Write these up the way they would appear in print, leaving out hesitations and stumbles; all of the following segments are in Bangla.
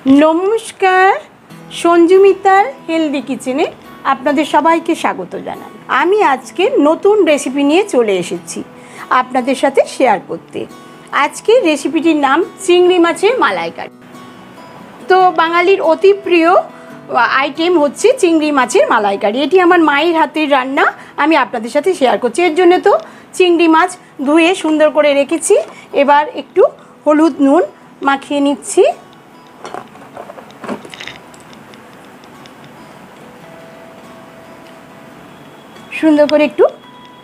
নমস্কার, সঞ্জুমিতার হেলদি কিচেনে আপনাদের সবাইকে স্বাগত জানাই। আমি আজকে নতুন রেসিপি নিয়ে চলে এসেছি আপনাদের সাথে শেয়ার করতে। আজকের রেসিপিটির নাম চিংড়ি মাছের মালাইকারি। তো বাঙালির অতি প্রিয় আইটেম হচ্ছে চিংড়ি মাছের মালাইকারি। এটি আমার মায়ের হাতের রান্না, আমি আপনাদের সাথে শেয়ার করছি। এর জন্য তো চিংড়ি মাছ ধুয়ে সুন্দর করে রেখেছি। এবার একটু হলুদ নুন মাখিয়ে নিচ্ছি। সুন্দর করে একটু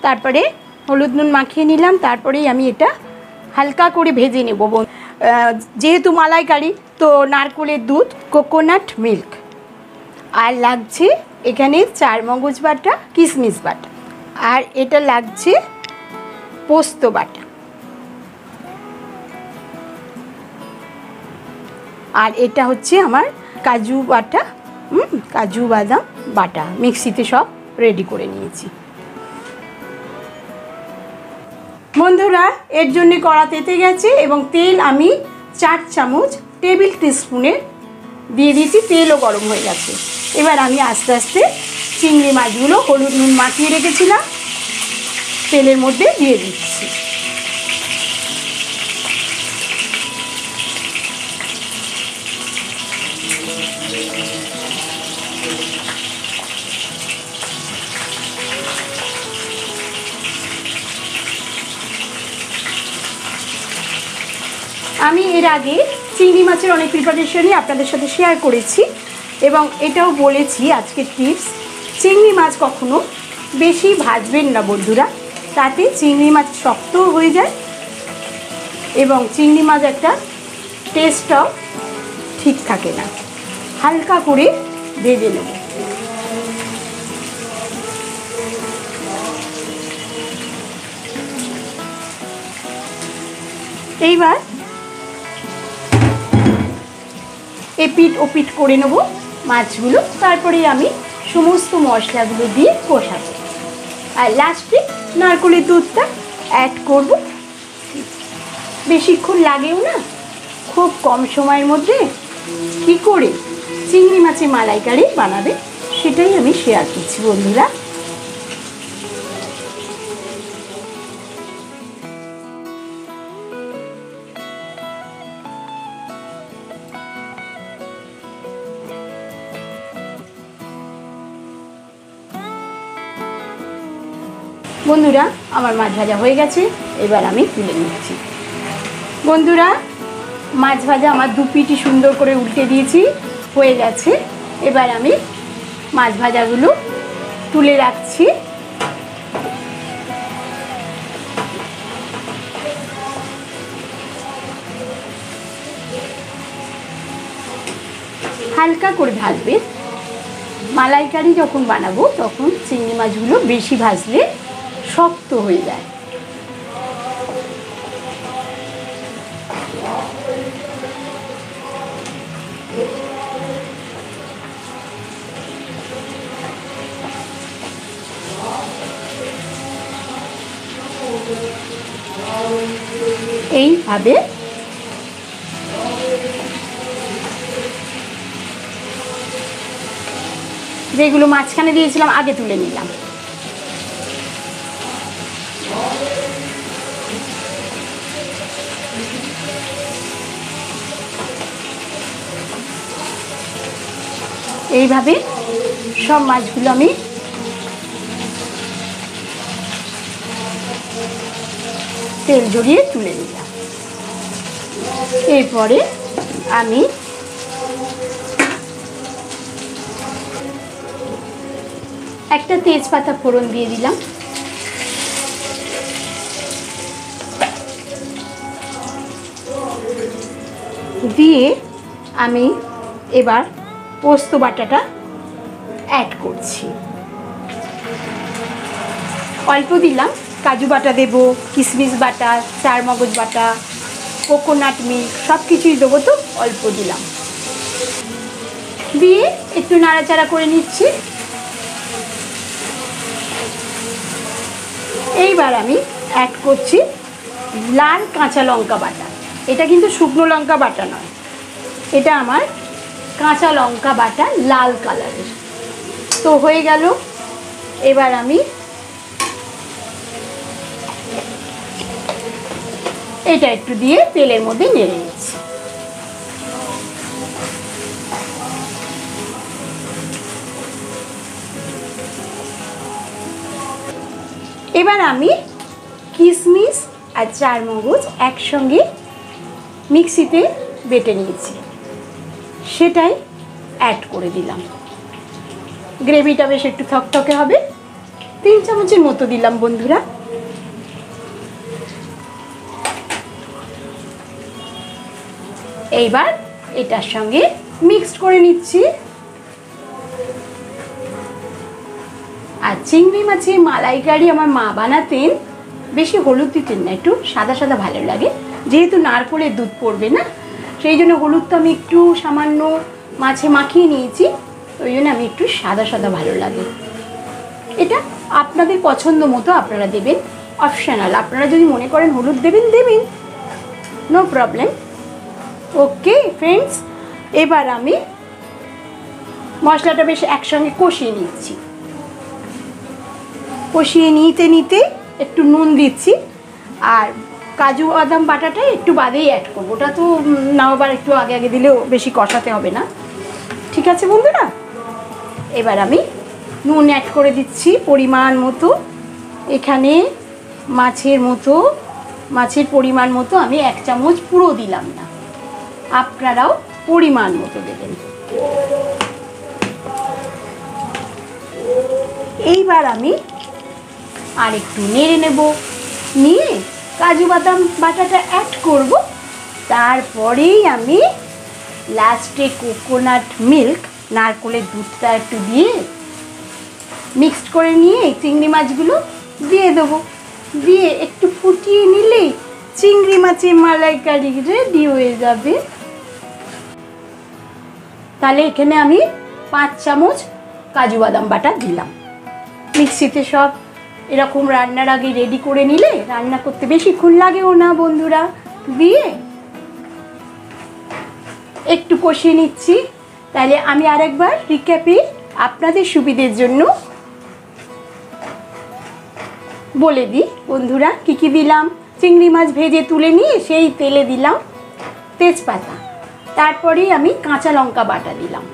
তারপরে হলুদ নুন মাখিয়ে নিলাম। তারপরেই আমি এটা হালকা করে ভেজে নেব। যেহেতু মালাইকারি তো নারকেলের দুধ, কোকোনাট মিল্ক, আর লাগছে এখানে চারমগজ বাটা, কিশমিশ বাটা, আর এটা লাগছে পোস্ত বাটা, আর এটা হচ্ছে আমার কাজু বাটা, কাজু বাদাম বাটা মিক্সিতে সব রেডি করে নিয়েছি। বন্ধুরা, এর জন্য কড়া তেতে গেছে এবং তেল আমি 4 চামচ টেবিল টিস্পুনের দিয়ে দিয়েছি। তেলও গরম হয়ে গেছে। এবার আমি আস্তে আস্তে চিংড়ি মাছগুলো হলুদ নুন মাখিয়ে রেখেছিলাম তেলের মধ্যে দিয়ে দিচ্ছি। আমি এর আগে চিংড়ি মাছের অনেক প্রিপারেশনই আপনাদের সাথে শেয়ার করেছি এবং এটাও বলেছি আজকের টিপস, চিংড়ি মাছ কখনো বেশি ভাজবেন না বন্ধুরা, তাতে চিংড়ি মাছ শক্ত হয়ে যায় এবং চিংড়ি মাছ একটা টেস্টটাও ঠিক থাকে না। হালকা করে ভেজে নেব। এইবার এপিট ওপিট করে নেব মাছগুলো। তারপরে আমি সমস্ত মশলাগুলো দিয়ে কষাবো আর লাস্টে নারকেলের দুধটা অ্যাড করব। বেশিক্ষণ লাগেও না, খুব কম সময়ের মধ্যে কী করে চিংড়ি মাছের মালাইকারি বানাবে সেটাই আমি শেয়ার করছি বন্ধুরা। বন্ধুরা, আমার মাছ ভাজা হয়ে গেছে, এবার আমি তুলে নিচ্ছি। বন্ধুরা, মাছ ভাজা আমার 2 পিঠই সুন্দর করে উল্টে দিয়েছি, হয়ে গেছে। এবার আমি মাছ ভাজাগুলো তুলে রাখছি। হালকা করে ভাজবে। মালাইকারি যখন বানাবো তখন চিংড়ি মাছগুলো বেশি ভাজলে শক্ত হয়ে যায়। এইভাবে যেগুলো মাঝখানে দিয়েছিলাম আগে তুলে নিলাম। এইভাবে সব মাছগুলো আমি তেল জড়িয়ে তুলে নিলাম। এরপরে আমি একটা তেজপাতা ফোড়ন দিয়ে দিলাম। দিয়ে আমি এবার পোস্ত বাটাটা অ্যাড করছি। অল্প দিলাম, কাজু বাটা দেব, কিশমিশ বাটা, চারমগজ বাটা, কোকোনাট মিল্ক সব কিছুই দেবো, তো অল্প দিলাম। দিয়ে একটু নাড়াচাড়া করে নিচ্ছি। এইবার আমি অ্যাড করছি লাল কাঁচা লঙ্কা বাটা। এটা কিন্তু শুকনো লঙ্কা বাটা নয়, এটা আমার কাঁচা লঙ্কা বাটা লাল কালারের। তো হয়ে গেল। এবার আমি এটা একটু দিয়ে তেলের মধ্যে নেড়ে নিচ্ছি। এবার আমি কিশমিশ আর চারমগজ একসঙ্গে মিক্সিতে বেটে নিয়েছি, সেটাই অ্যাড করে দিলাম। গ্রেভিটা বেশ একটু থকথকে হবে, 3 চামচের মতো দিলাম বন্ধুরা। এইবার এটার সঙ্গে মিক্সড করে নিচ্ছি। আর চিংড়ি মাছের মালাইকারি আমার মা বানাতেন, বেশি হলুদ দিতেন না, একটু সাদা সাদা ভালো লাগে। যেহেতু নারকেলের দুধ পড়বে না, সেই জন্য হলুদটা আমি একটু সামান্য মাছে মাখিয়ে নিয়েছি, ওই জন্য আমি একটু সাদা সাদা ভালো লাগে। এটা আপনাদের পছন্দ মতো আপনারা দেবেন, অপশনাল। আপনারা যদি মনে করেন হলুদ দেবেন, দেবেন, নো প্রবলেম। ওকে ফ্রেন্ডস, এবার আমি মশলাটা বেশ একসঙ্গে কষিয়ে নিচ্ছি। কষিয়ে নিতে নিতে একটু নুন দিচ্ছি, আর কাজু বাদাম বাটাটা একটু বাদেই অ্যাড করবো। ওটা তো নাও আবার একটু আগে আগে দিলেও বেশি কষাতে হবে না। ঠিক আছে বন্ধুরা, এবার আমি নুন অ্যাড করে দিচ্ছি পরিমাণ মতো। এখানে মাছের পরিমাণ মতো আমি 1 চামচ পুরো দিলাম না, আপনারাও পরিমাণ মতো দেবেন। এইবার আমি আর একটু নেড়ে নেব, নিয়ে কাজু বাদাম বাটাটা অ্যাড করব। তারপরেই আমি লাস্টে কোকোনাট মিল্ক, নারকেলের দুধটা একটু দিয়ে মিক্সড করে নিয়ে চিংড়ি মাছগুলো দিয়ে দেবো। দিয়ে একটু ফুটিয়ে নিলেই চিংড়ি মাছের মালাইকারি রেডি হয়ে যাবে। তাহলে এখানে আমি 5 চামচ কাজু বাদাম বাটা দিলাম। মিক্সিতে সব এরকম রান্নার আগে রেডি করে নিলে রান্না করতে বেশিক্ষণ লাগেও না বন্ধুরা। দিয়ে একটু কষিয়ে নিচ্ছি। তাহলে আমি আরেকবার রিক্যাপে আপনাদের সুবিধের জন্য বলে দিই বন্ধুরা, কী কী দিলাম। চিংড়ি মাছ ভেজে তুলে নিয়ে সেই তেলে দিলাম তেজপাতা, তারপরেই আমি কাঁচা লঙ্কা বাটা দিলাম,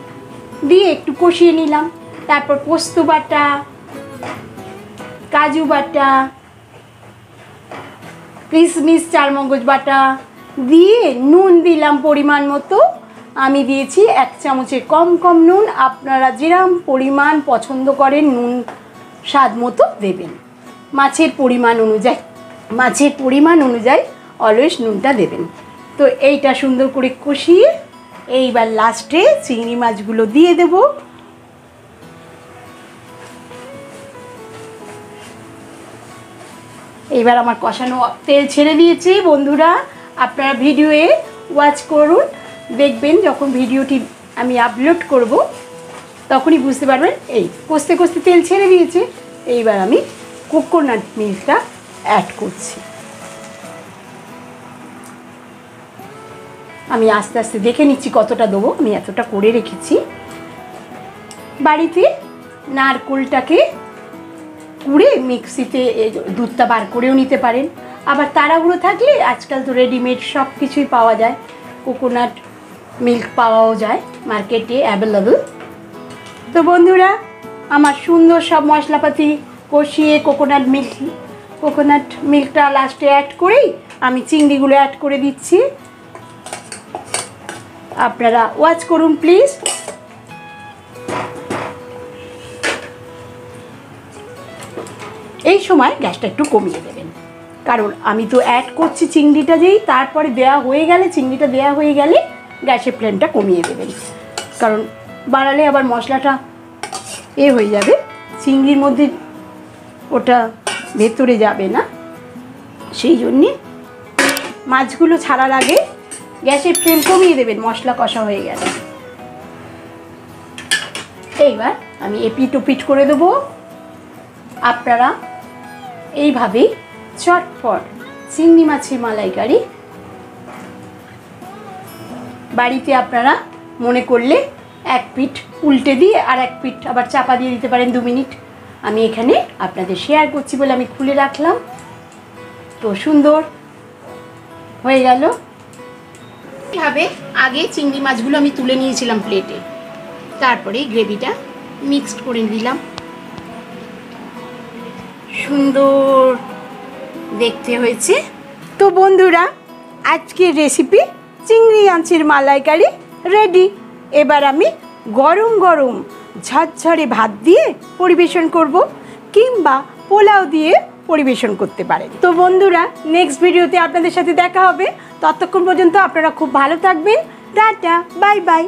দিয়ে একটু কষিয়ে নিলাম। তারপর পোস্ত বাটা, কাজু বাটা, কিশমিশ, চারমগজ বাটা দিয়ে নুন দিলাম পরিমাণ মতো। আমি দিয়েছি 1 চামচের কম নুন। আপনারা যেরকম পরিমাণ পছন্দ করেন নুন স্বাদ মতো দেবেন, মাছের পরিমাণ অনুযায়ী অলওয়েজ নুনটা দেবেন। তো এইটা সুন্দর করে কষিয়ে এইবার লাস্টে চিংড়ি মাছগুলো দিয়ে দেব। এইবার আমার কষানো তেল ছেড়ে দিয়েছে বন্ধুরা। আপনারা ভিডিওয়ে ওয়াচ করুন, দেখবেন যখন ভিডিওটি আমি আপলোড করব তখনই বুঝতে পারবেন। এই কষতে কষতে তেল ছেড়ে দিয়েছে। এইবার আমি কোকোনাট মিল্কটা অ্যাড করছি। আমি আস্তে আস্তে দেখে নিচ্ছি কতটা দেবো। আমি এতটা করে রেখেছি। বাড়িতে নারকেলটাকে কুড়ে মিক্সিতে দুধটা বার করেও নিতে পারেন। আবার তাড়াহুড়ো থাকলে আজকাল তো রেডিমেড সব কিছুই পাওয়া যায়, কোকোনাট মিল্ক পাওয়াও যায় মার্কেটে অ্যাভেলেবল। তো বন্ধুরা, আমার সুন্দর সব মশলাপাতি কষিয়ে কোকোনাট মিল্কটা লাস্টে অ্যাড করেই আমি চিংড়িগুলো অ্যাড করে দিচ্ছি। আপনারা ওয়াচ করুন প্লিজ। এই সময় গ্যাসটা একটু কমিয়ে দেবেন, কারণ আমি তো অ্যাড করছি চিংড়িটা যেই, তারপরে চিংড়িটা দেওয়া হয়ে গেলে গ্যাসের ফ্লেমটা কমিয়ে দেবেন। কারণ বাড়ালে আবার মশলাটা হয়ে যাবে, চিংড়ির মধ্যে ওটা ভেতরে যাবে না। সেই জন্যে মাছগুলো ছাড়ার আগে গ্যাসের ফ্লেম কমিয়ে দেবেন মশলা কষা হয়ে গেলে। এইবার আমি এপিট ওপিট করে দেবো। আপনারা এইভাবেই চটপট চিংড়ি মাছের মালাইকারি বাড়িতে আপনারা মনে করলে এক পিঠ উল্টে দিয়ে আর এক পিঠ আবার চাপা দিয়ে দিতে পারেন 2 মিনিট। আমি এখানে আপনাদের শেয়ার করছি বলে আমি খুলে রাখলাম। তো সুন্দর হয়ে গেল। এভাবে আগে চিংড়ি মাছগুলো আমি তুলে নিয়েছিলাম প্লেটে, তারপরে গ্রেভিটা মিক্সড করে দিলাম। সুন্দর দেখতে হয়েছে। তো বন্ধুরা, আজকের রেসিপি চিংড়ি মাছের মালাইকারি রেডি। এবার আমি গরম গরম ঝরঝরে ভাত দিয়ে পরিবেশন করব, কিংবা পোলাও দিয়ে পরিবেশন করতে পারেন। তো বন্ধুরা, নেক্সট ভিডিওতে আপনাদের সাথে দেখা হবে। ততক্ষণ পর্যন্ত আপনারা খুব ভালো থাকবেন। Tata, bye bye.